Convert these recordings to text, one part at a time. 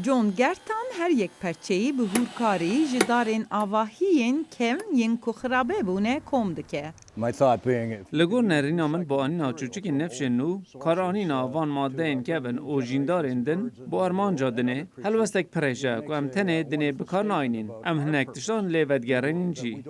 John Gertan her yek perçeyi bi hurkarî ji darên avahiyên kevn yên ku xirabe bûne kom dike. My thought being, Li gor nerîna min bo anîna çûçikên nefşên nû, karanîna van maddeyên kevin û jîndarên din bo armanca dinê helwestek pirêje ku em tenê dinê bikar nayînin. Em hinek tiştan lê vedgerînin jî.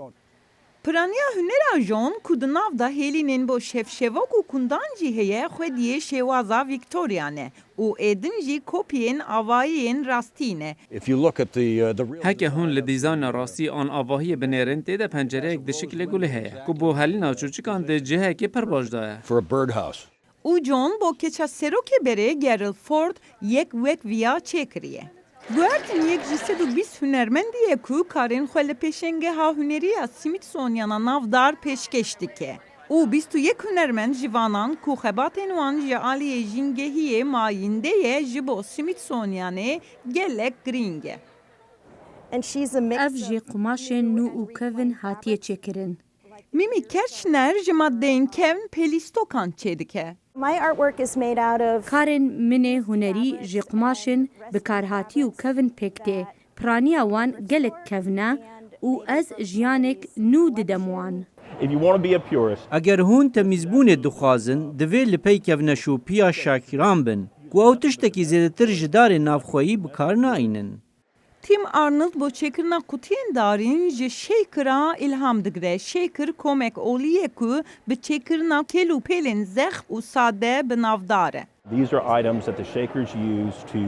Piraniya hunera John ku di nav da hêlînên bo şevşevok û kundan jî heye xwediyê şêwaza Victoria ne û êdin jî kopyên avahiyên rastî ne. if you look at the real Heke hûn li dîzayna rastî an avahiyê binêrin têde pencereyek di şekilê gulê heye ku bo helîna çûçikan di cihekê pir baş da ye. for a birdhouse. û John bo keça serokê berê Gerald Ford yek wek viya çêkiriye. Guertin yek ji sed û bîst hunermendiye ku karên xwe li pêşengeha huneriya Smithsoniana navdar pêşkeş dike. û 21 hunermend ji vanan ku xebatên wan ji aliyê jîngehiyê mayînde ye ji bo Smithsonianê gelek girîng e. Ev jê qumaşên nû û kevin hatiye çêkirin. Mimi Kirchner ji maddeyên kevn pelîstokan çê dike. My artwork is made out of Karên min ê hunerî ji qumaşên bikarhatî û kevin pêk tê. Piraniya wan gelek kevne û ez jiyanek nû didem wan. If you want to be a purist, Eger hûn temîzbûnê dixwazin, divê li pey kevneşûpiya şakiran bin ku ew tiştekî zêdetir ji darê navxweyî bikar naînin. Tim Arnold bo çêkirina qutiyên darîn ji Shaker'a ilham digire. Shaker komek oliye ku bi çêkirina kel û pêlên zex û sade bi navdar e. these are items that the Shakers use to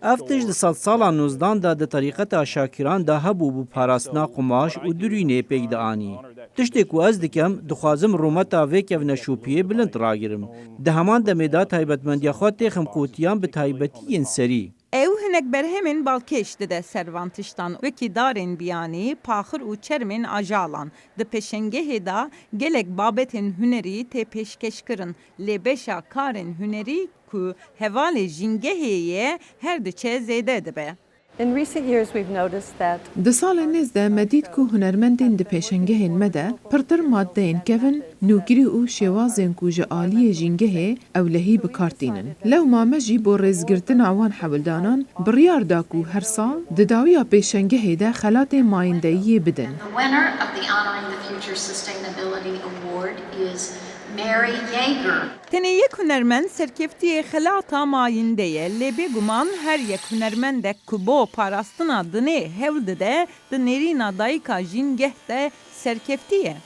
Ev tişt di sala 19 da di terîqeta şakiran da hebû bû parastina qumaş û dirûnê pêk de anî. Tiştê ku ez dikem, dixwazim rûmeta vê kevneşûpiyê bilind ragirim. Di heman demê da taybetmendiya xwe têxim qotiyan bi taybetiyên serî. Ew hinek berhemên balkêş dide servan tiştan wekî darên biyanî, paxir û çermên ajalan. Di pêşengehê da gelek babetên hunerî tê pêşkeşkirin. Lê beşa karên hunerî ku hevalê jîngehê ye her diçe zêde dibe. In recent years, we've noticed that Di salên nêz de me dît ku hunermendên di pêşengehên me de pirtir maddeyên kevin, nûgirî û şêwazên ku ji aliyê jîngehê ewlehî bikartînin. Lewma me jî bo rêzgirtina wan hewildanan biryar da ku her sal di dawiya pêşengehê de xelatên mayîndeyiyê bidin. The winner of the Honoring the Future Sustainability Award is Mary Yeager. Tenê yek hunermend serkeftiyê xelata mayînde ye. Lê bêguman her yek hunermendek ku bo parastina dinê hewl dide, di nêrîna dayika jîngeh de serkefti ye.